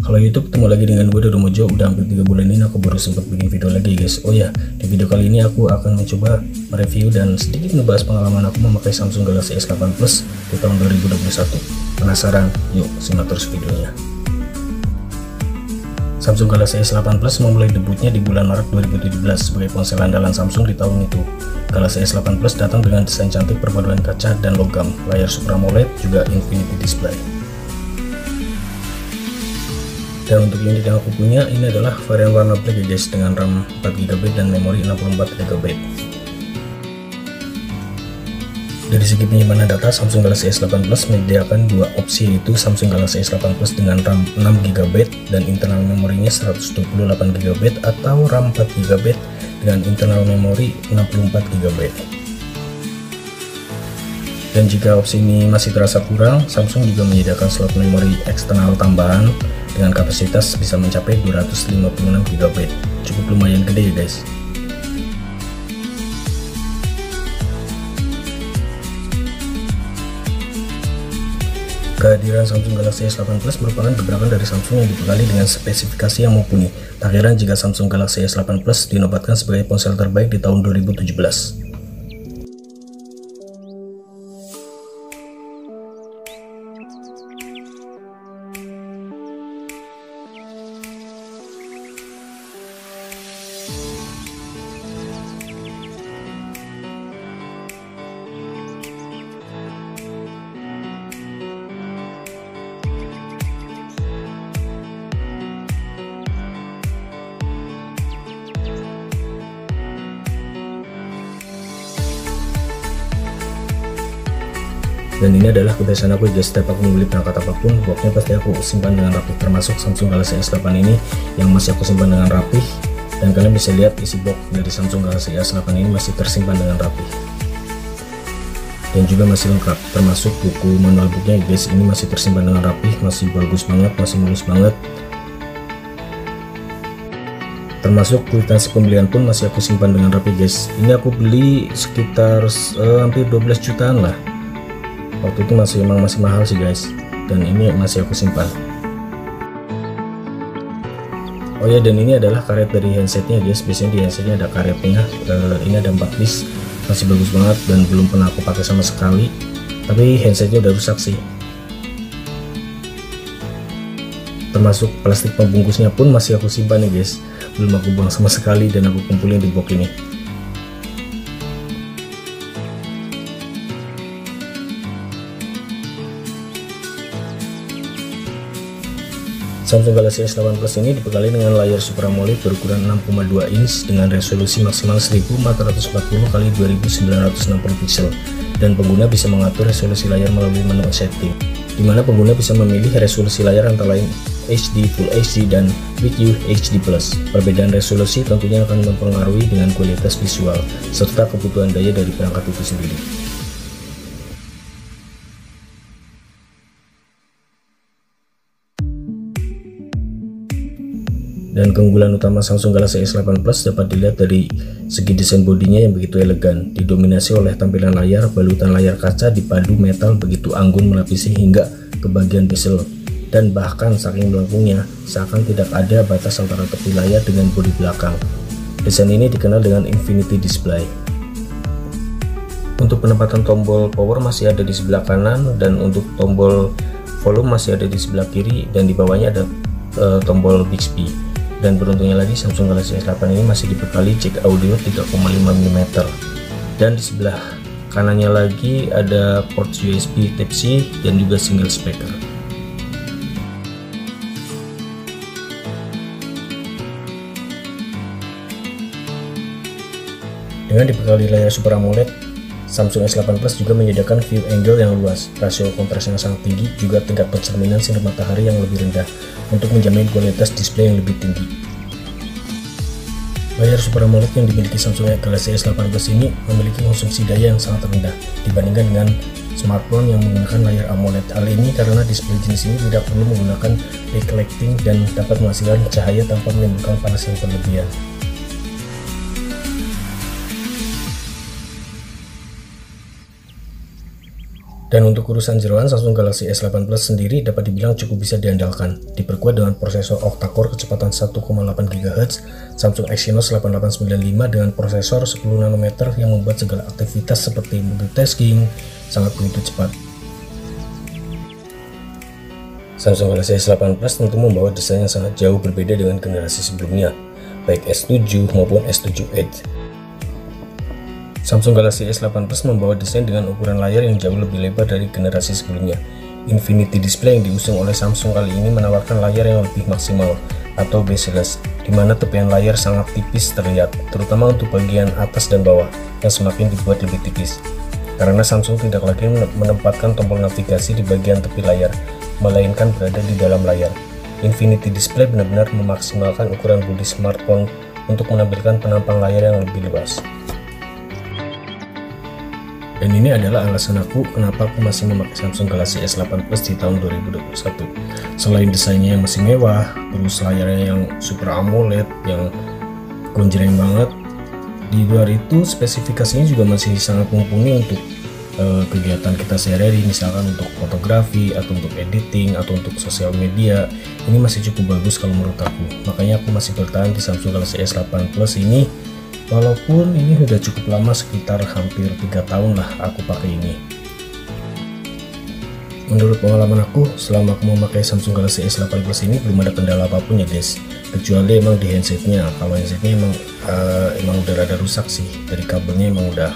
Kalau YouTube, ketemu lagi dengan gue Dodo Mojo. Udah hampir 3 bulan ini aku baru sempat bikin video lagi guys. Oh ya, di video kali ini aku akan mencoba mereview dan sedikit membahas pengalaman aku memakai Samsung Galaxy S8 Plus di tahun 2021. Penasaran? Yuk simak terus videonya. Samsung Galaxy S8 Plus memulai debutnya di bulan Maret 2017 sebagai ponsel andalan Samsung di tahun itu. Galaxy S8 Plus datang dengan desain cantik perpaduan kaca dan logam, layar Super AMOLED, juga Infinity Display. Dan untuk unit yang aku punya, ini adalah varian warna black ya guys, dengan RAM 4GB dan memori 64GB. Dari segi penyimpanan data, Samsung Galaxy S8 Plus menyediakan dua opsi, yaitu Samsung Galaxy S8 Plus dengan RAM 6GB dan internal memorinya 128GB, atau RAM 4GB dengan internal memori 64GB. Dan jika opsi ini masih terasa kurang, Samsung juga menyediakan slot memori eksternal tambahan dengan kapasitas bisa mencapai 256GB. Cukup lumayan gede ya guys. Kehadiran Samsung Galaxy S8 Plus merupakan gebrakan dari Samsung yang dibekali dengan spesifikasi yang mumpuni. Tak heran jika Samsung Galaxy S8 Plus dinobatkan sebagai ponsel terbaik di tahun 2017. Dan ini adalah kebiasaan aku guys, setiap aku membeli perangkat apapun, boxnya pasti aku simpan dengan rapi, termasuk Samsung Galaxy S8 ini yang masih aku simpan dengan rapi. Dan kalian bisa lihat isi box dari Samsung Galaxy S8 ini masih tersimpan dengan rapi dan juga masih lengkap, termasuk buku manual booknya guys, ini masih tersimpan dengan rapi, masih bagus banget, masih mulus banget. Termasuk kwitansi pembelian pun masih aku simpan dengan rapi guys. Ini aku beli sekitar hampir 12 jutaan lah. Waktu itu masih mahal sih guys, dan ini masih aku simpan. Oh ya, dan ini adalah karet dari handsetnya guys. Biasanya di handsetnya ada karetnya. Ini ada 4 piece, masih bagus banget dan belum pernah aku pakai sama sekali. Tapi handsetnya udah rusak sih. Termasuk plastik pembungkusnya pun masih aku simpan nih guys, belum aku buang sama sekali dan aku kumpulin di box ini. Samsung Galaxy S8 Plus ini dibekali dengan layar Super AMOLED berukuran 6,2 inch dengan resolusi maksimal 1440x2960 pixel, dan pengguna bisa mengatur resolusi layar melalui menu setting, di mana pengguna bisa memilih resolusi layar antara lain HD, Full HD, dan with HD+. Perbedaan resolusi tentunya akan mempengaruhi dengan kualitas visual serta kebutuhan daya dari perangkat itu sendiri. Dan keunggulan utama Samsung Galaxy S8 Plus dapat dilihat dari segi desain bodinya yang begitu elegan, didominasi oleh tampilan layar, balutan layar kaca dipadu metal begitu anggun melapisi hingga ke bagian bezel, dan bahkan saking melengkungnya seakan tidak ada batas antara tepi layar dengan bodi belakang. Desain ini dikenal dengan Infinity Display. Untuk penempatan tombol power masih ada di sebelah kanan, dan untuk tombol volume masih ada di sebelah kiri, dan di bawahnya ada tombol Bixby. Dan beruntungnya lagi, Samsung Galaxy S8 ini masih dibekali jack audio 3,5 mm, dan di sebelah kanannya lagi ada port USB Type-C dan juga single speaker. Dengan dibekali layar Super AMOLED, Samsung S8 Plus juga menyediakan view angle yang luas, rasio kontras yang sangat tinggi, juga tingkat pencerminan sinar matahari yang lebih rendah untuk menjamin kualitas display yang lebih tinggi. Layar Super AMOLED yang dimiliki Samsung Galaxy S8 Plus ini memiliki konsumsi daya yang sangat rendah dibandingkan dengan smartphone yang menggunakan layar AMOLED. Hal ini karena display jenis ini tidak perlu menggunakan backlighting dan dapat menghasilkan cahaya tanpa menimbulkan panas yang berlebihan. Dan untuk urusan jeroan, Samsung Galaxy S8 Plus sendiri dapat dibilang cukup bisa diandalkan. Diperkuat dengan prosesor octa-core kecepatan 1,8 GHz, Samsung Exynos 8895 dengan prosesor 10 nanometer yang membuat segala aktivitas seperti multitasking sangat begitu cepat. Samsung Galaxy S8 Plus tentu membawa desain yang sangat jauh berbeda dengan generasi sebelumnya, baik S7 maupun S7 Edge. Samsung Galaxy S8 Plus membawa desain dengan ukuran layar yang jauh lebih lebar dari generasi sebelumnya. Infinity Display yang diusung oleh Samsung kali ini menawarkan layar yang lebih maksimal atau bezel-less, di mana tepian layar sangat tipis terlihat, terutama untuk bagian atas dan bawah yang semakin dibuat lebih tipis. Karena Samsung tidak lagi menempatkan tombol navigasi di bagian tepi layar, melainkan berada di dalam layar. Infinity Display benar-benar memaksimalkan ukuran bodi smartphone untuk menampilkan penampang layar yang lebih luas. Dan ini adalah alasan aku kenapa aku masih memakai Samsung Galaxy S8 Plus di tahun 2021. Selain desainnya yang masih mewah, terus layarnya yang Super AMOLED yang gonjreng banget, di luar itu spesifikasinya juga masih sangat mumpuni untuk kegiatan kita sehari-hari, misalkan untuk fotografi atau untuk editing atau untuk sosial media. Ini masih cukup bagus kalau menurut aku, makanya aku masih bertahan di Samsung Galaxy S8 Plus ini. Walaupun ini sudah cukup lama, sekitar hampir 3 tahun lah aku pakai ini. Menurut pengalaman aku, selama aku memakai Samsung Galaxy S8 Plus ini belum ada kendala apapun ya guys, kecuali emang di handsetnya. Kalau handsetnya emang udah rada rusak sih, dari kabelnya emang udah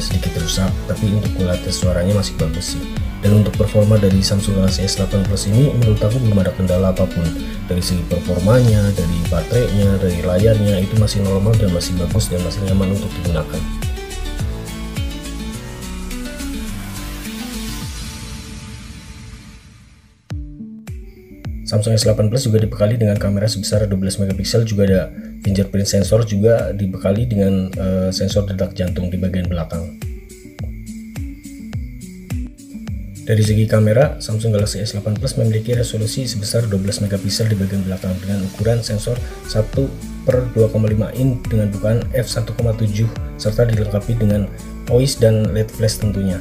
sedikit rusak, tapi untuk kualitas suaranya masih bagus sih. Dan untuk performa dari Samsung Galaxy S8 Plus ini menurut aku belum ada kendala apapun. Dari segi performanya, dari baterainya, dari layarnya, itu masih normal dan masih bagus dan masih nyaman untuk digunakan. Samsung S8 Plus juga dibekali dengan kamera sebesar 12 megapiksel, juga ada fingerprint sensor, juga dibekali dengan sensor detak jantung di bagian belakang. Dari segi kamera, Samsung Galaxy S8 Plus memiliki resolusi sebesar 12 megapiksel di bagian belakang dengan ukuran sensor 1/2,5 in dengan bukaan f1.7 serta dilengkapi dengan OIS dan LED flash tentunya.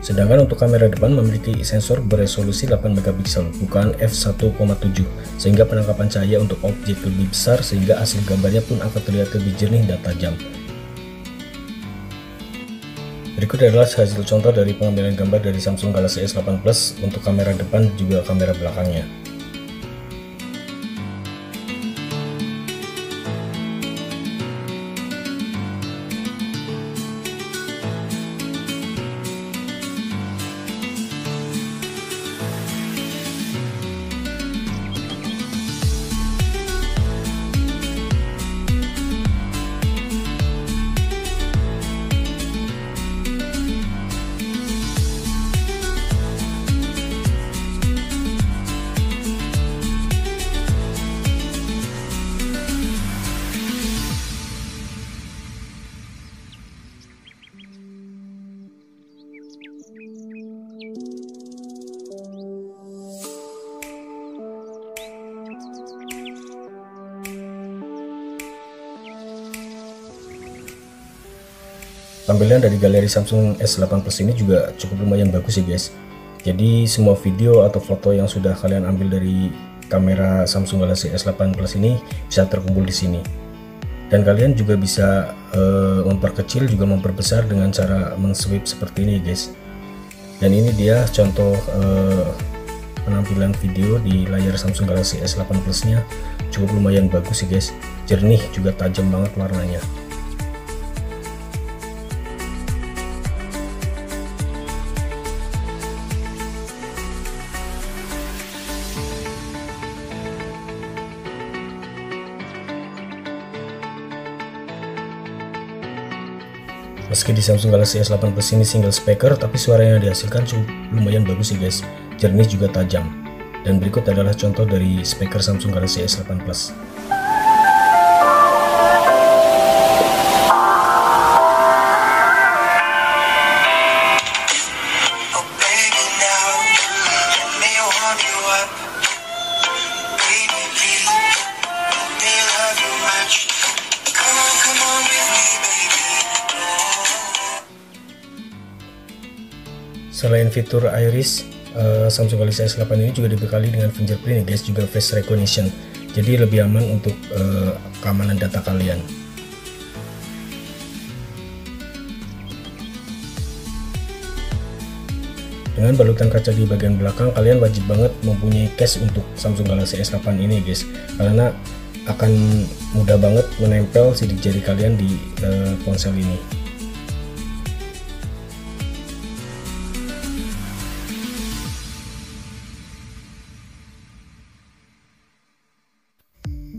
Sedangkan untuk kamera depan memiliki sensor beresolusi 8 megapiksel, bukaan f1.7, sehingga penangkapan cahaya untuk objek lebih besar sehingga hasil gambarnya pun akan terlihat lebih jernih dan tajam. Berikut adalah hasil contoh dari pengambilan gambar dari Samsung Galaxy S8 Plus untuk kamera depan juga kamera belakangnya. Tampilan dari galeri Samsung S8 Plus ini juga cukup lumayan bagus ya guys. Jadi semua video atau foto yang sudah kalian ambil dari kamera Samsung Galaxy S8 Plus ini bisa terkumpul di sini. Dan kalian juga bisa memperkecil juga memperbesar dengan cara men-swipe seperti ini guys. Dan ini dia contoh penampilan video di layar Samsung Galaxy S8 Plus nya, cukup lumayan bagus sih guys, jernih juga tajam banget warnanya. Meski di Samsung Galaxy S8 Plus ini single speaker, tapi suara yang dihasilkan cukup lumayan bagus sih guys, jernih juga tajam. Dan berikut adalah contoh dari speaker Samsung Galaxy S8 Plus. Selain fitur iris, Samsung Galaxy S8 ini juga dibekali dengan fingerprint ya guys, juga face recognition. Jadi lebih aman untuk keamanan data kalian. Dengan balutan kaca di bagian belakang, kalian wajib banget mempunyai case untuk Samsung Galaxy S8 ini guys, karena akan mudah banget menempel sidik jari kalian di ponsel ini.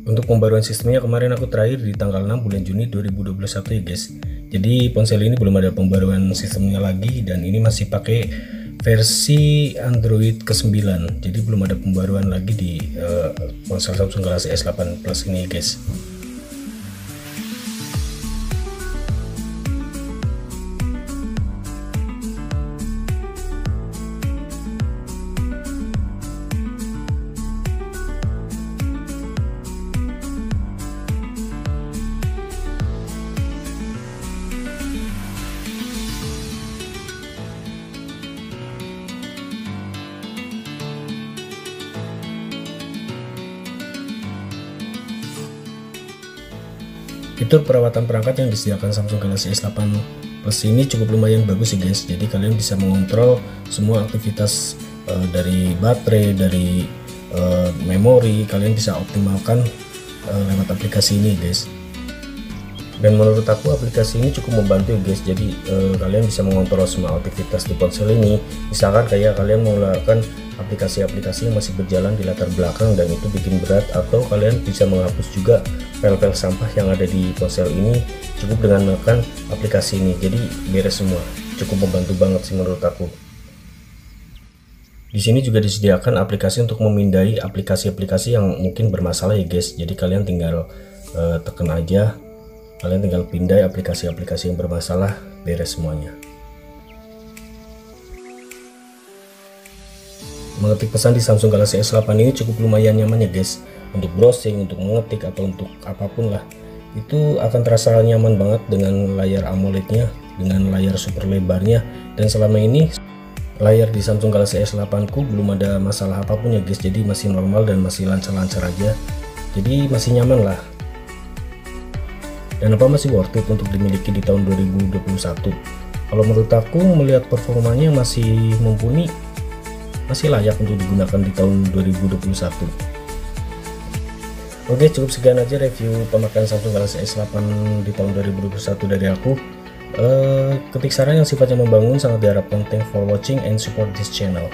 Untuk pembaruan sistemnya kemarin aku terakhir di tanggal 6 bulan Juni 2021 ya guys. Jadi ponsel ini belum ada pembaruan sistemnya lagi, dan ini masih pakai versi Android ke-9. Jadi belum ada pembaruan lagi di ponsel Samsung Galaxy S8 Plus ini guys. Fitur perawatan perangkat yang disediakan Samsung Galaxy S8 Plus ini cukup lumayan bagus sih guys. Jadi kalian bisa mengontrol semua aktivitas dari baterai, dari memori, kalian bisa optimalkan lewat aplikasi ini guys. Dan menurut aku aplikasi ini cukup membantu ya guys. Jadi kalian bisa mengontrol semua aktivitas di ponsel ini. Misalkan kayak kalian menggunakan aplikasi-aplikasi yang masih berjalan di latar belakang dan itu bikin berat, atau kalian bisa menghapus juga file-file sampah yang ada di ponsel ini cukup dengan menekan aplikasi ini. Jadi beres semua, cukup membantu banget sih menurut aku. Di sini juga disediakan aplikasi untuk memindai aplikasi-aplikasi yang mungkin bermasalah ya guys. Jadi kalian tinggal tekan aja, kalian tinggal pindai aplikasi-aplikasi yang bermasalah, beres semuanya. Mengetik pesan di Samsung Galaxy S8 ini cukup lumayan nyaman ya guys. Untuk browsing, untuk mengetik, atau untuk apapun lah, itu akan terasa nyaman banget dengan layar AMOLED-nya, dengan layar super lebarnya. Dan selama ini layar di Samsung Galaxy S8 ku belum ada masalah apapun ya guys. Jadi masih normal dan masih lancar-lancar aja. Jadi masih nyaman lah. Dan apa masih worth it untuk dimiliki di tahun 2021? Kalau menurut aku melihat performanya masih mumpuni, masih layak untuk digunakan di tahun 2021. Oke, cukup sekian aja review pemakaian Samsung Galaxy S8 di tahun 2021 dari aku. Ketik saran yang sifatnya membangun sangat diharapkan. Thanks for watching and support this channel.